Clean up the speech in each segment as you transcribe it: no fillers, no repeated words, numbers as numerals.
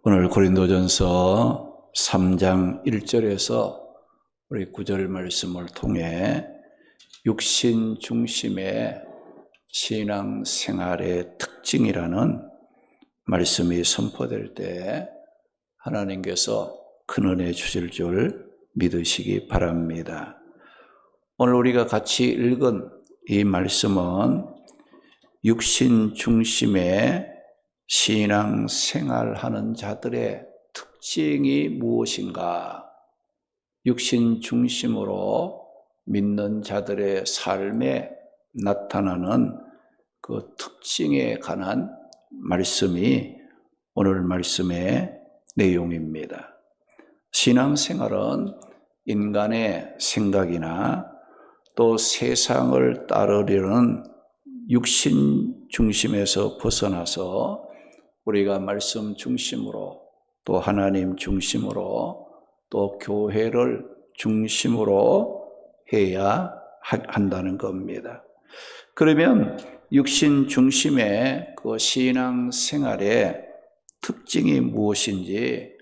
오늘 고린도전서 3장 1절에서 우리 9절 말씀을 통해 육신 중심의 신앙생활의 특징이라는 말씀이 선포될 때 하나님께서 큰 은혜 주실 줄 믿으시기 바랍니다. 오늘 우리가 같이 읽은 이 말씀은 육신 중심의 신앙생활하는 자들의 특징이 무엇인가? 육신 중심으로 믿는 자들의 삶에 나타나는 그 특징에 관한 말씀이 오늘 말씀의 내용입니다. 신앙생활은 인간의 생각이나 또 세상을 따르려는 육신 중심에서 벗어나서 우리가 말씀 중심으로 또 하나님 중심으로 또 교회를 중심으로 해야 한다는 겁니다. 그러면 육신 중심의 그 신앙생활의 특징이 무엇인지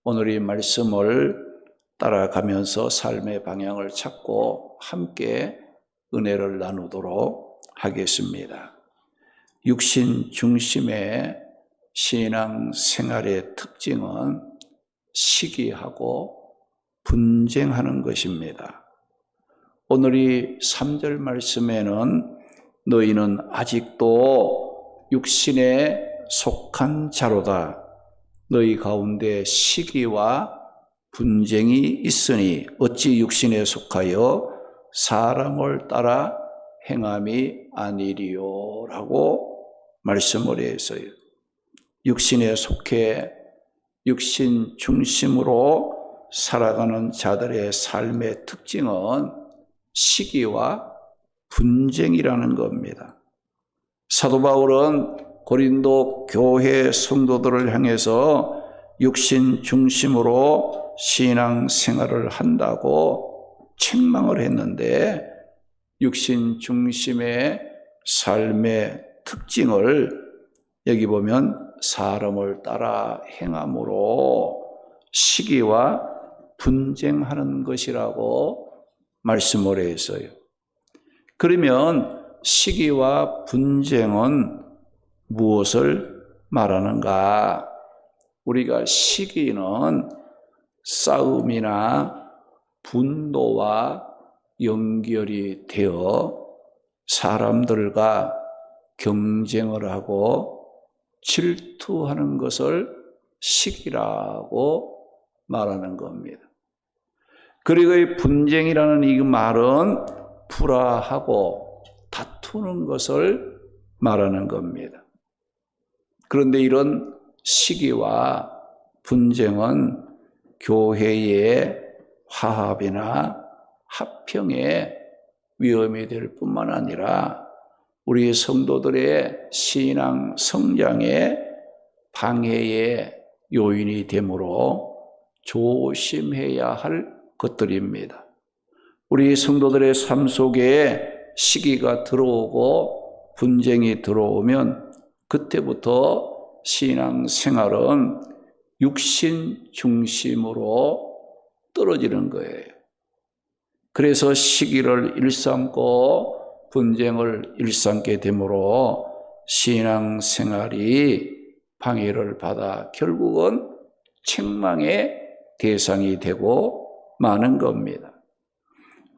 오늘 이 말씀을 따라가면서 삶의 방향을 찾고 함께 은혜를 나누도록 하겠습니다. 육신 중심의 신앙생활의 특징은 시기하고 분쟁하는 것입니다. 오늘 이 3절 말씀에는 너희는 아직도 육신에 속한 자로다. 너희 가운데 시기와 분쟁이 있으니 어찌 육신에 속하여 사람을 따라 행함이 아니리요 라고 말씀을 했어요. 육신에 속해 육신 중심으로 살아가는 자들의 삶의 특징은 시기와 분쟁이라는 겁니다. 사도 바울은 고린도 교회 성도들을 향해서 육신 중심으로 신앙생활을 한다고 책망을 했는데 육신 중심의 삶의 특징을 여기 보면 사람을 따라 행함으로 시기와 분쟁하는 것이라고 말씀을 했어요. 그러면 시기와 분쟁은 무엇을 말하는가? 우리가 시기는 싸움이나 분노와 연결이 되어 사람들과 경쟁을 하고 질투하는 것을 시기라고 말하는 겁니다. 그리고 이 분쟁이라는 이 말은 불화하고 다투는 것을 말하는 겁니다. 그런데 이런 시기와 분쟁은 교회의 화합이나 합평의 위험이 될 뿐만 아니라 우리 성도들의 신앙 성장의 방해의 요인이 되므로 조심해야 할 것들입니다. 우리 성도들의 삶 속에 시기가 들어오고 분쟁이 들어오면 그때부터 신앙 생활은 육신 중심으로 떨어지는 거예요. 그래서 시기를 일삼고 분쟁을 일삼게 되므로 신앙생활이 방해를 받아 결국은 책망의 대상이 되고 마는 겁니다.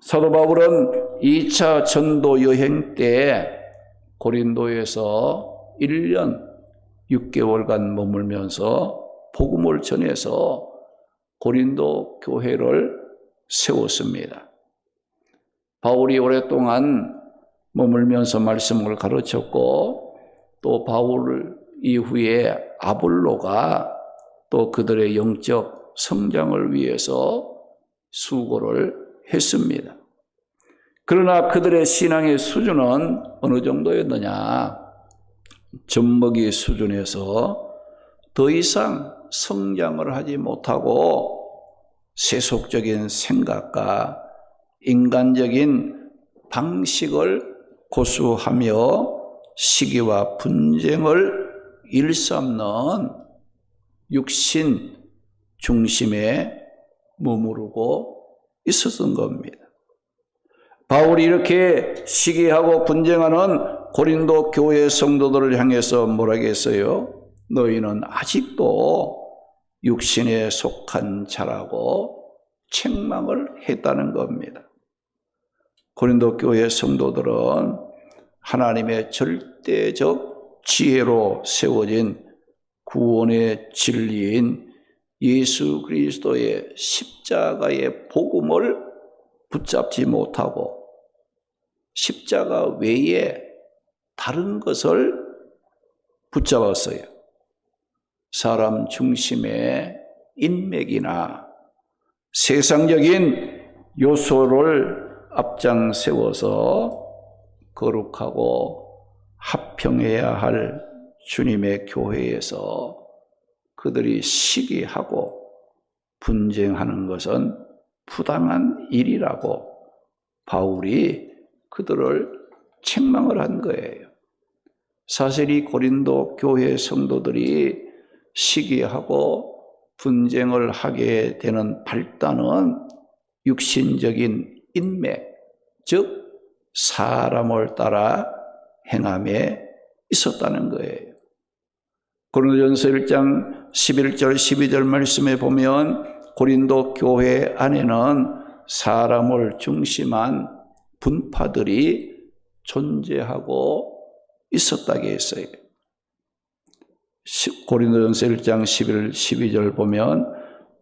사도 바울은 2차 전도 여행 때 고린도에서 1년 6개월간 머물면서 복음을 전해서 고린도 교회를 세웠습니다. 바울이 오랫동안 머물면서 말씀을 가르쳤고 또 바울 이후에 아볼로가 또 그들의 영적 성장을 위해서 수고를 했습니다. 그러나 그들의 신앙의 수준은 어느 정도였느냐? 젖먹이 수준에서 더 이상 성장을 하지 못하고 세속적인 생각과 인간적인 방식을 고수하며 시기와 분쟁을 일삼는 육신 중심에 머무르고 있었던 겁니다. 바울이 이렇게 시기하고 분쟁하는 고린도 교회 성도들을 향해서 뭐라고 했어요? 너희는 아직도 육신에 속한 자라고 책망을 했다는 겁니다. 고린도 교회 성도들은 하나님의 절대적 지혜로 세워진 구원의 진리인 예수 그리스도의 십자가의 복음을 붙잡지 못하고 십자가 외에 다른 것을 붙잡았어요. 사람 중심의 인맥이나 세상적인 요소를 앞장 세워서 거룩하고 합평해야 할 주님의 교회에서 그들이 시기하고 분쟁하는 것은 부당한 일이라고 바울이 그들을 책망을 한 거예요. 사실 이 고린도 교회 성도들이 시기하고 분쟁을 하게 되는 발단은 육신적인 인맥, 즉 사람을 따라 행함에 있었다는 거예요. 고린도전서 1장 11절 12절 말씀에 보면 고린도 교회 안에는 사람을 중심한 분파들이 존재하고 있었다고 했어요. 고린도전서 1장 11, 12절 보면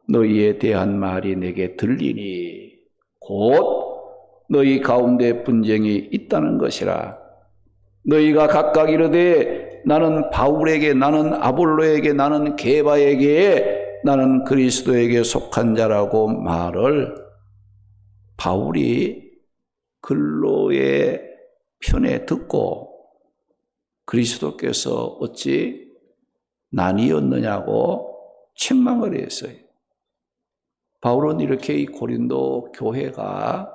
너희에 대한 말이 내게 들리니 곧 너희 가운데 분쟁이 있다는 것이라. 너희가 각각 이르되 나는 바울에게, 나는 아볼로에게, 나는 게바에게, 나는 그리스도에게 속한 자라고 말을 바울이 근로의 편에 듣고 그리스도께서 어찌 나뉘었느냐고 책망을 했어요. 바울은 이렇게 이 고린도 교회가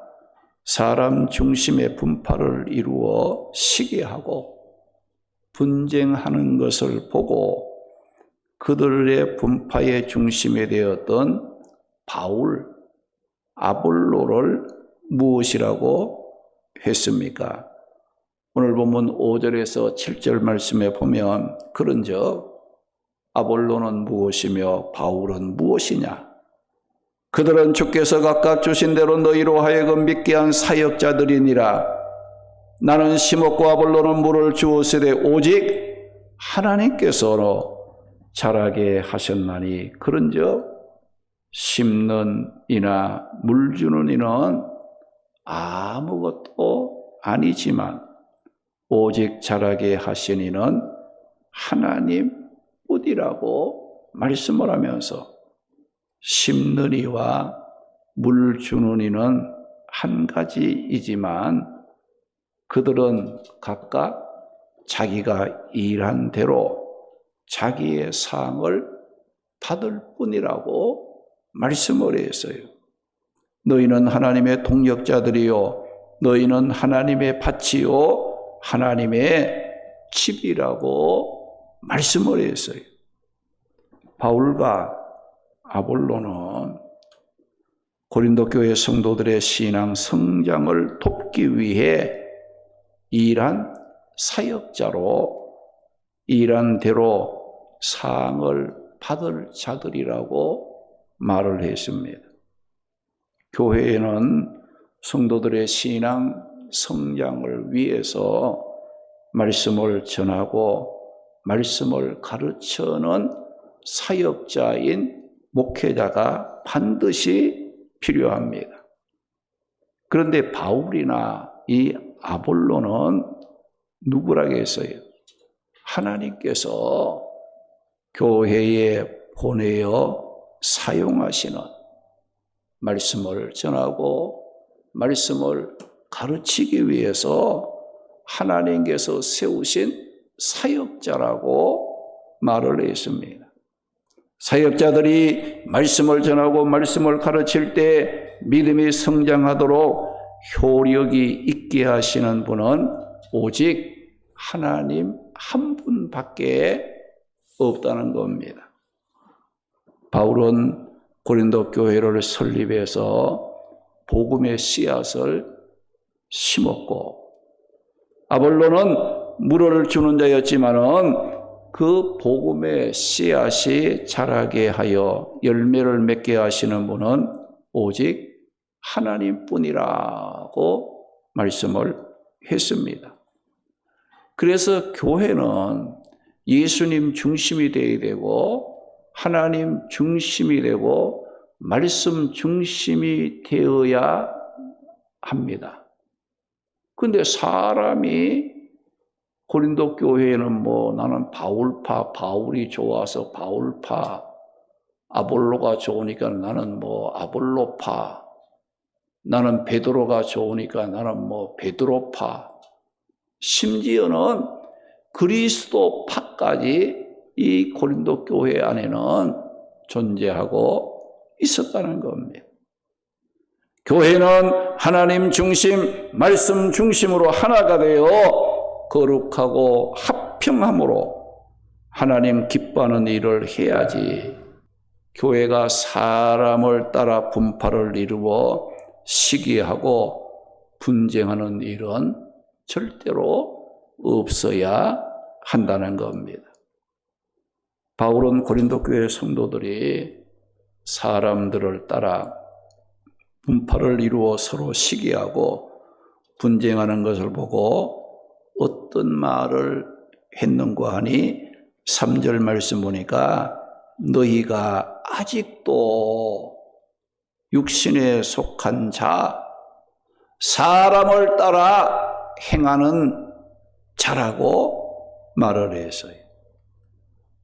사람 중심의 분파를 이루어 시기하고 분쟁하는 것을 보고 그들의 분파의 중심에 되었던 바울, 아볼로를 무엇이라고 했습니까? 오늘 본문 5절에서 7절 말씀에 보면 그런즉 아볼로는 무엇이며 바울은 무엇이냐? 그들은 주께서 각각 주신 대로 너희로 하여금 믿게 한 사역자들이니라. 나는 심었고 아볼로는 물을 주었으되 오직 하나님께서 자라게 하셨나니 그런즉 심는 이나 물 주는 이는 아무것도 아니지만 오직 자라게 하신 이는 하나님 뿐이라고 말씀을 하면서 심는 이와 물 주는 이는 한 가지이지만 그들은 각각 자기가 일한 대로 자기의 상을 받을 뿐이라고 말씀을 했어요. 너희는 하나님의 동역자들이요 너희는 하나님의 밭이요 하나님의 집이라고 말씀을 했어요. 바울과 아볼로는 고린도 교회 성도들의 신앙 성장을 돕기 위해 일한 사역자로 일한 대로 상을 받을 자들이라고 말을 했습니다. 교회에는 성도들의 신앙 성장을 위해서 말씀을 전하고 말씀을 가르쳐는 사역자인 목회자가 반드시 필요합니다. 그런데 바울이나 이 아볼로는 누구라고 했어요? 하나님께서 교회에 보내어 사용하시는 말씀을 전하고 말씀을 가르치기 위해서 하나님께서 세우신 사역자라고 말을 했습니다. 사역자들이 말씀을 전하고 말씀을 가르칠 때 믿음이 성장하도록 효력이 있게 하시는 분은 오직 하나님 한 분밖에 없다는 겁니다. 바울은 고린도 교회를 설립해서 복음의 씨앗을 심었고, 아볼로는 물을 주는 자였지만은 그 복음의 씨앗이 자라게 하여 열매를 맺게 하시는 분은 오직 하나님뿐이라고 말씀을 했습니다. 그래서 교회는 예수님 중심이 되어야 되고, 하나님 중심이 되고, 말씀 중심이 되어야 합니다. 그런데 사람이 고린도 교회에는 나는 바울파, 바울이 좋아서 바울파, 아볼로가 좋으니까 나는 아볼로파, 나는 베드로가 좋으니까 나는 베드로파, 심지어는 그리스도파까지 이 고린도 교회 안에는 존재하고 있었다는 겁니다. 교회는 하나님 중심, 말씀 중심으로 하나가 되어 거룩하고 합평함으로 하나님 기뻐하는 일을 해야지, 교회가 사람을 따라 분파를 이루어 시기하고 분쟁하는 일은 절대로 없어야 한다는 겁니다. 바울은 고린도 교회 성도들이 사람들을 따라 분파를 이루어 서로 시기하고 분쟁하는 것을 보고 어떤 말을 했는가 하니 3절 말씀 보니까 너희가 아직도 육신에 속한 자, 사람을 따라 행하는 자라고 말을 했어요.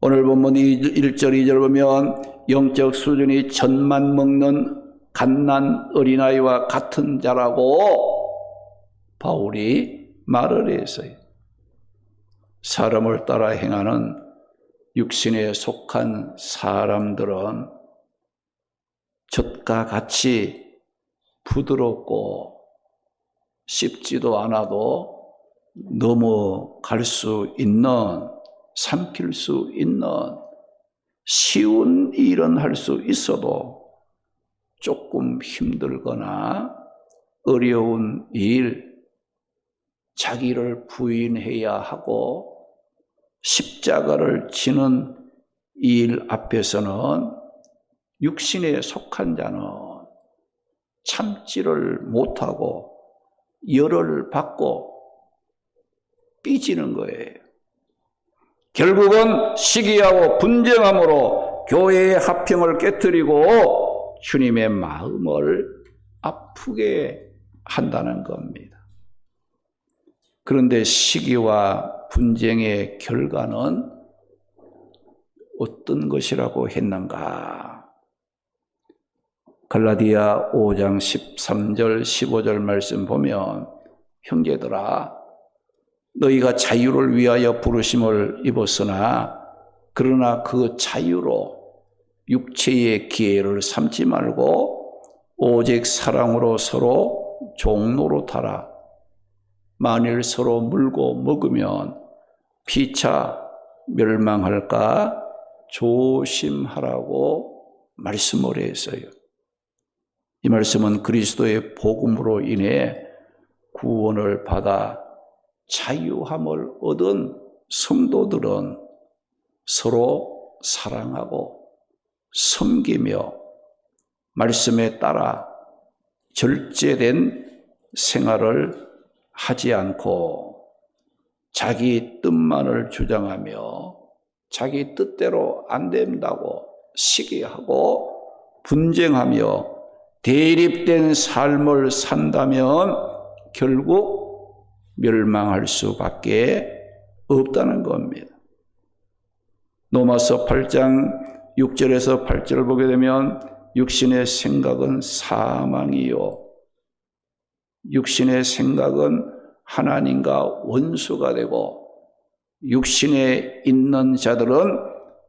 오늘 본문 1절 2절 보면 영적 수준이 젖만 먹는 갓난 어린아이와 같은 자라고 바울이 말을 했어요. 사람을 따라 행하는 육신에 속한 사람들은 젖과 같이 부드럽고 씹지도 않아도 넘어갈 수 있는, 삼킬 수 있는 쉬운 일은 할 수 있어도 조금 힘들거나 어려운 일, 자기를 부인해야 하고 십자가를 지는 일 앞에서는 육신에 속한 자는 참지를 못하고 열을 받고 삐지는 거예요. 결국은 시기하고 분쟁함으로 교회의 합평을 깨뜨리고 주님의 마음을 아프게 한다는 겁니다. 그런데 시기와 분쟁의 결과는 어떤 것이라고 했는가? 갈라디아 5장 13절 15절 말씀 보면 형제들아 너희가 자유를 위하여 부르심을 입었으나 그러나 그 자유로 육체의 기회를 삼지 말고 오직 사랑으로 서로 종노릇하라. 만일 서로 물고 먹으면 피차 멸망할까 조심하라고 말씀을 했어요. 이 말씀은 그리스도의 복음으로 인해 구원을 받아 자유함을 얻은 성도들은 서로 사랑하고 섬기며 말씀에 따라 절제된 생활을 하지 않고 자기 뜻만을 주장하며 자기 뜻대로 안 된다고 시기하고 분쟁하며 대립된 삶을 산다면 결국 멸망할 수밖에 없다는 겁니다. 로마서 8장 6절에서 8절을 보게 되면 육신의 생각은 사망이요 육신의 생각은 하나님과 원수가 되고 육신에 있는 자들은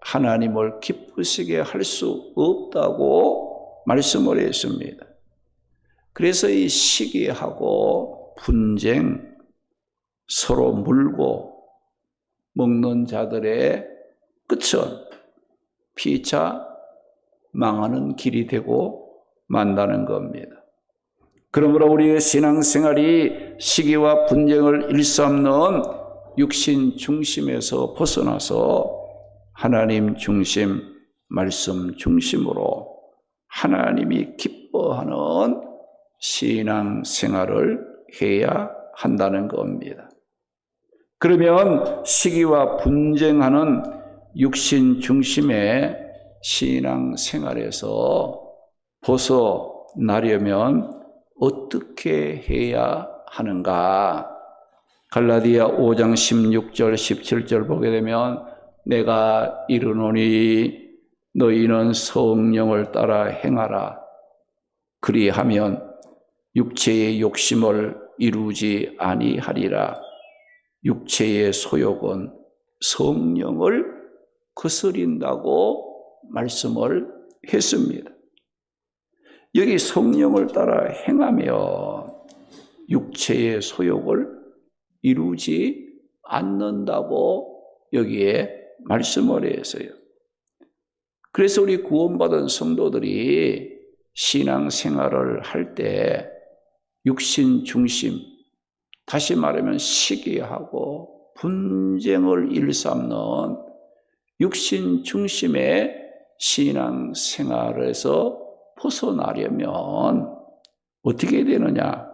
하나님을 기쁘시게 할 수 없다고 말씀을 했습니다. 그래서 이 시기하고 분쟁, 서로 물고 먹는 자들의 끝은 피차 망하는 길이 되고 만다는 겁니다. 그러므로 우리의 신앙생활이 시기와 분쟁을 일삼는 육신 중심에서 벗어나서 하나님 중심, 말씀 중심으로 하나님이 기뻐하는 신앙생활을 해야 한다는 겁니다. 그러면 시기와 분쟁하는 육신 중심의 신앙생활에서 벗어나려면 어떻게 해야 하는가? 갈라디아 5장 16절 17절 보게 되면 내가 이르노니 너희는 성령을 따라 행하라. 그리하면 육체의 욕심을 이루지 아니하리라. 육체의 소욕은 성령을 거스린다고 말씀을 했습니다. 여기 성령을 따라 행하면 육체의 소욕을 이루지 않는다고 여기에 말씀을 했어요. 그래서 우리 구원받은 성도들이 신앙생활을 할 때 육신 중심, 다시 말하면 시기하고 분쟁을 일삼는 육신 중심의 신앙생활에서 벗어나려면 어떻게 되느냐?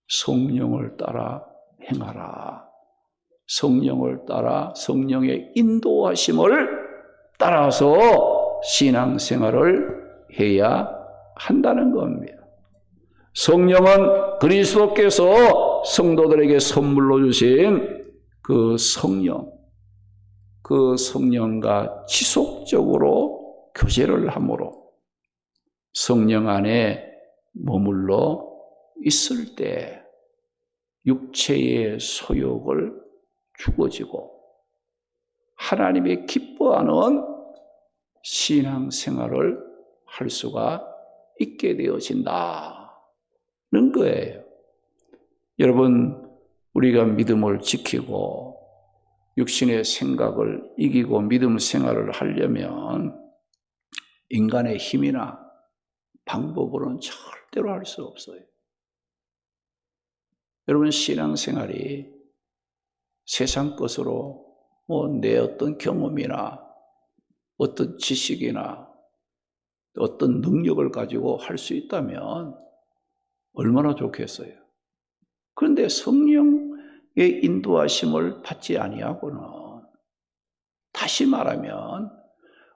성령을 따라 행하라. 성령을 따라 성령의 인도하심을 따라서 신앙생활을 해야 한다는 겁니다. 성령은 그리스도께서 성도들에게 선물로 주신 그 성령, 그 성령과 지속적으로 교제를 함으로 성령 안에 머물러 있을 때 육체의 소욕을 죽어지고 하나님의 기뻐하는 신앙생활을 할 수가 있게 되어진다는 거예요. 여러분, 우리가 믿음을 지키고 육신의 생각을 이기고 믿음 생활을 하려면 인간의 힘이나 방법으로는 절대로 할 수 없어요. 여러분, 신앙생활이 세상 것으로 내 어떤 경험이나 어떤 지식이나 어떤 능력을 가지고 할 수 있다면 얼마나 좋겠어요. 그런데 성령의 인도하심을 받지 아니하고는, 다시 말하면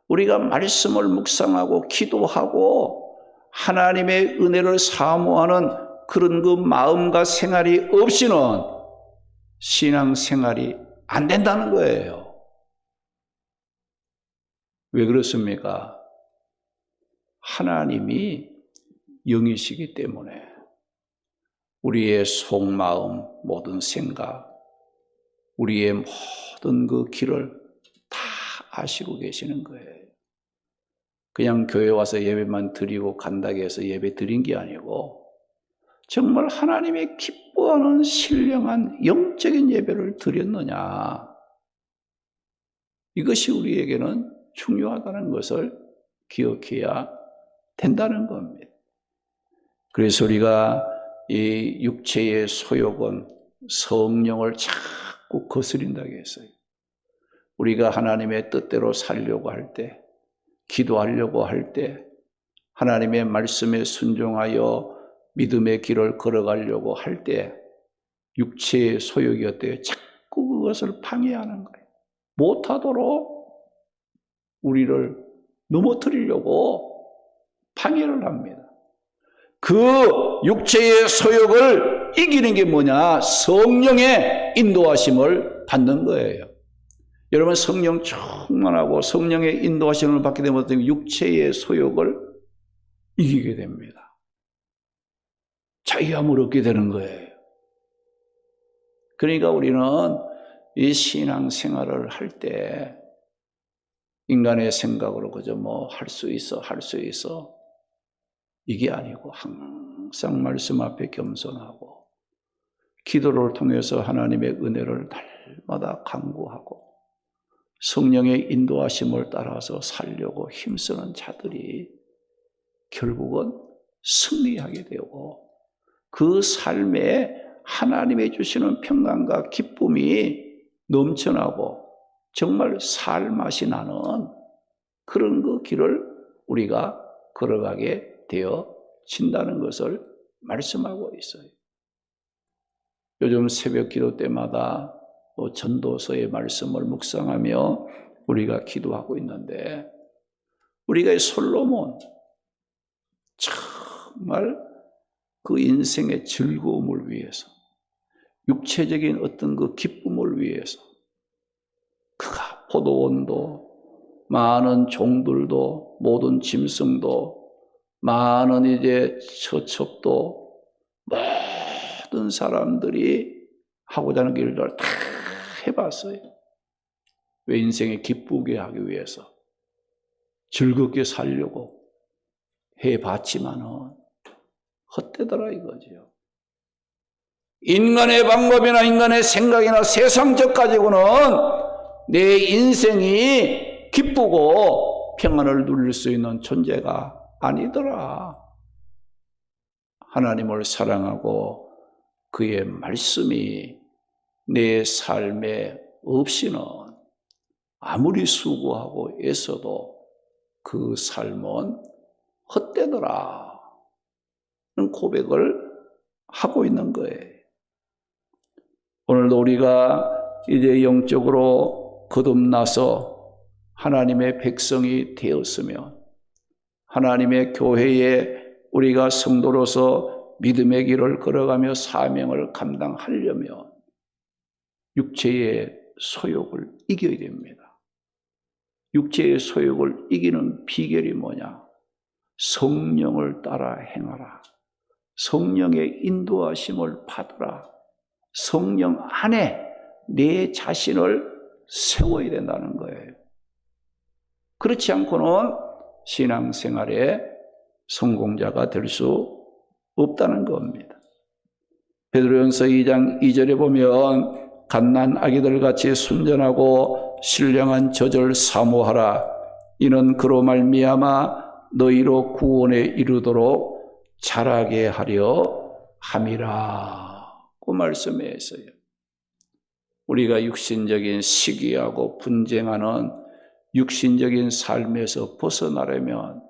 우리가 말씀을 묵상하고 기도하고 하나님의 은혜를 사모하는 그런 그 마음과 생활이 없이는 신앙생활이 안 된다는 거예요. 왜 그렇습니까? 하나님이 영이시기 때문에 우리의 속마음, 모든 생각, 우리의 모든 그 길을 다 아시고 계시는 거예요. 그냥 교회 와서 예배만 드리고 간다고 해서 예배 드린 게 아니고 정말 하나님의 기뻐하는 신령한 영적인 예배를 드렸느냐, 이것이 우리에게는 중요하다는 것을 기억해야 된다는 겁니다. 그래서 우리가 이 육체의 소욕은 성령을 자꾸 거스린다고 했어요. 우리가 하나님의 뜻대로 살려고 할 때, 기도하려고 할 때, 하나님의 말씀에 순종하여 믿음의 길을 걸어가려고 할 때 육체의 소욕이 어때요? 자꾸 그것을 방해하는 거예요. 못하도록 우리를 넘어뜨리려고 방해를 합니다. 그 육체의 소욕을 이기는 게 뭐냐? 성령의 인도하심을 받는 거예요. 여러분, 성령 충만하고 성령의 인도하심을 받게 되면 육체의 소욕을 이기게 됩니다. 자유함을 얻게 되는 거예요. 그러니까 우리는 이 신앙생활을 할 때 인간의 생각으로 그저 할 수 있어 이게 아니고 항상 말씀 앞에 겸손하고 기도를 통해서 하나님의 은혜를 날마다 간구하고 성령의 인도하심을 따라서 살려고 힘쓰는 자들이 결국은 승리하게 되고 그 삶에 하나님이 주시는 평강과 기쁨이 넘쳐나고 정말 살 맛이 나는 그런 그 길을 우리가 걸어가게 되어진다는 것을 말씀하고 있어요. 요즘 새벽 기도 때마다 전도서의 말씀을 묵상하며 우리가 기도하고 있는데 우리가 솔로몬 정말 그 인생의 즐거움을 위해서 육체적인 어떤 그 기쁨을 위해서 그가 포도원도 많은 종들도 모든 짐승도 많은 이제 처첩도 모든 사람들이 하고자 하는 일들을 다 해봤어요. 왜 인생에 기쁘게 하기 위해서 즐겁게 살려고 해봤지만은 헛되더라 이거지요. 인간의 방법이나 인간의 생각이나 세상적 가지고는 내 인생이 기쁘고 평안을 누릴 수 있는 존재가 아니더라. 하나님을 사랑하고 그의 말씀이 내 삶에 없이는 아무리 수고하고 애써도 그 삶은 헛되더라. 는 고백을 하고 있는 거예요. 오늘도 우리가 이제 영적으로 거듭나서 하나님의 백성이 되었으면 하나님의 교회에 우리가 성도로서 믿음의 길을 걸어가며 사명을 감당하려면 육체의 소욕을 이겨야 됩니다. 육체의 소욕을 이기는 비결이 뭐냐? 성령을 따라 행하라. 성령의 인도하심을 받으라. 성령 안에 내 자신을 세워야 된다는 거예요. 그렇지 않고는 신앙생활에 성공자가 될 수 없다는 겁니다. 베드로전서 2장 2절에 보면 갓난 아기들 같이 순전하고 신령한 젖을 사모하라. 이는 그로 말미암아 너희로 구원에 이르도록 자라게 하려 함이라. 그 말씀했어요. 우리가 육신적인 시기하고 분쟁하는 육신적인 삶에서 벗어나려면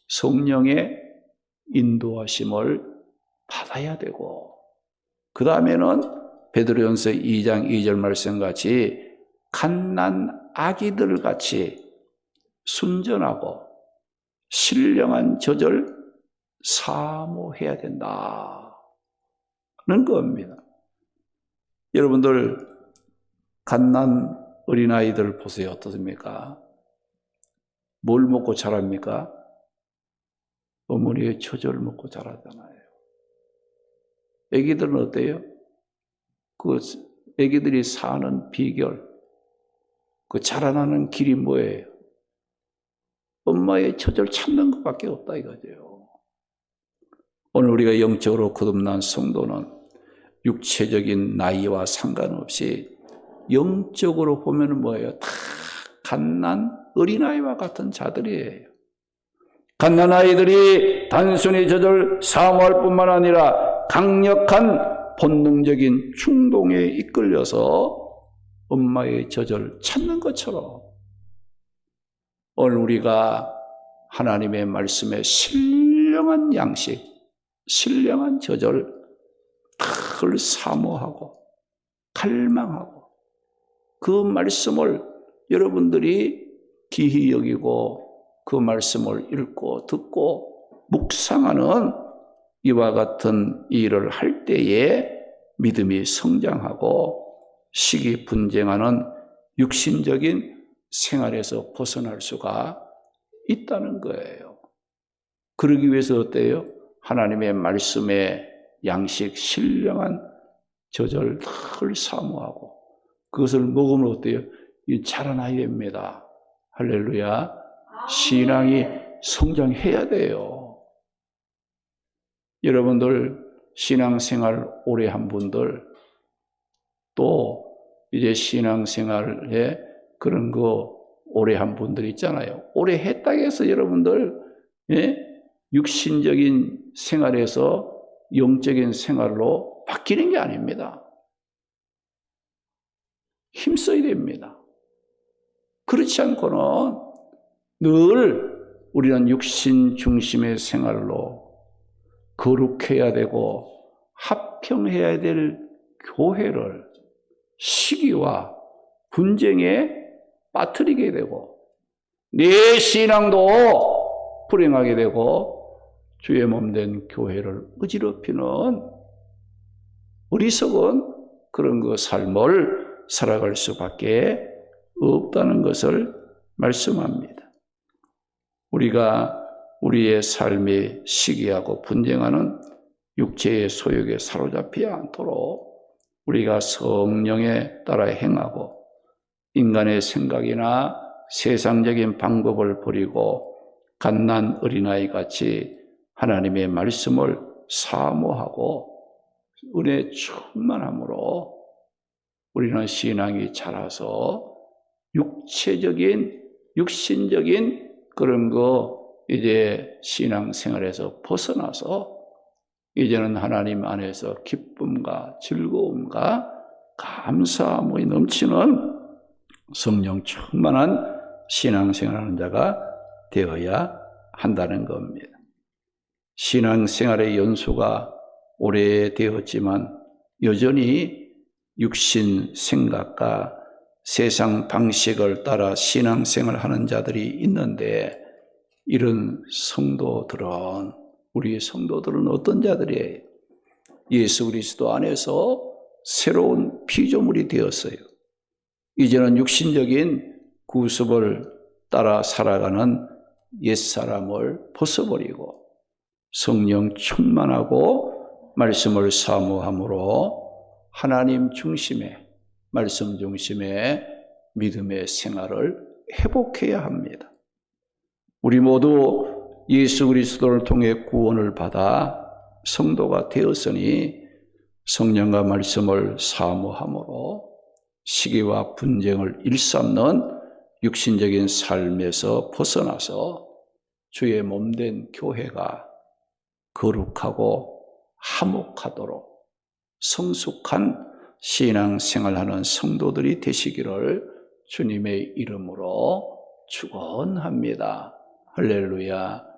성령의 인도하심을 받아야 되고 그 다음에는 베드로전서 2장 2절 말씀같이 갓난 아기들 같이 순전하고 신령한 젖을 사모해야 된다는 겁니다. 여러분들 갓난 어린아이들 보세요. 어떻습니까? 뭘 먹고 자랍니까? 어머니의 젖을 먹고 자라잖아요. 아기들은 어때요? 그 아기들이 사는 비결, 그 자라나는 길이 뭐예요? 엄마의 젖을 찾는 것밖에 없다 이거죠. 오늘 우리가 영적으로 거듭난 성도는 육체적인 나이와 상관없이 영적으로 보면 뭐예요? 다 갓난 어린아이와 같은 자들이에요. 갓난 아이들이 단순히 젖을 사모할 뿐만 아니라 강력한 본능적인 충동에 이끌려서 엄마의 젖을 찾는 것처럼 오늘 우리가 하나님의 말씀에 신령한 양식, 신령한 젖을 늘 사모하고 갈망하고 그 말씀을 여러분들이 기히 여기고 그 말씀을 읽고 듣고 묵상하는 이와 같은 일을 할 때에 믿음이 성장하고 시기 분쟁하는 육신적인 생활에서 벗어날 수가 있다는 거예요. 그러기 위해서 어때요? 하나님의 말씀에 양식 신령한 젖을 늘 사모하고 그것을 먹으면 어때요? 자라나야 됩니다. 할렐루야. 신앙이 성장해야 돼요. 여러분들 신앙생활 오래 한 분들 또 이제 신앙생활에 그런 거 오래 한 분들 있잖아요. 오래 했다고 해서 여러분들 예? 육신적인 생활에서 영적인 생활로 바뀌는 게 아닙니다. 힘써야 됩니다. 그렇지 않고는 늘 우리는 육신 중심의 생활로 거룩해야 되고 합평해야 될 교회를 시기와 분쟁에 빠뜨리게 되고 내 신앙도 불행하게 되고 주의 몸된 교회를 어지럽히는 어리석은 그런 그 삶을 살아갈 수밖에 없다는 것을 말씀합니다. 우리가 우리의 삶이 시기하고 분쟁하는 육체의 소욕에 사로잡히지 않도록 우리가 성령에 따라 행하고 인간의 생각이나 세상적인 방법을 버리고 갓난 어린아이 같이 하나님의 말씀을 사모하고 은혜 충만함으로 우리는 신앙이 자라서 육신적인 그런 이제 신앙생활에서 벗어나서 이제는 하나님 안에서 기쁨과 즐거움과 감사함이 넘치는 성령 충만한 신앙생활하는 자가 되어야 한다는 겁니다. 신앙생활의 연수가 오래되었지만 여전히 육신 생각과 세상 방식을 따라 신앙생활하는 자들이 있는데 이런 성도들은 우리 성도들은 어떤 자들이에요? 예수 그리스도 안에서 새로운 피조물이 되었어요. 이제는 육신적인 구습을 따라 살아가는 옛사람을 벗어버리고 성령 충만하고 말씀을 사모함으로 하나님 중심의 말씀 중심의 믿음의 생활을 회복해야 합니다. 우리 모두 예수 그리스도를 통해 구원을 받아 성도가 되었으니 성령과 말씀을 사모함으로 시기와 분쟁을 일삼는 육신적인 삶에서 벗어나서 주의 몸된 교회가 거룩하고 화목하도록 성숙한 신앙생활하는 성도들이 되시기를 주님의 이름으로 축원합니다. 할렐루야.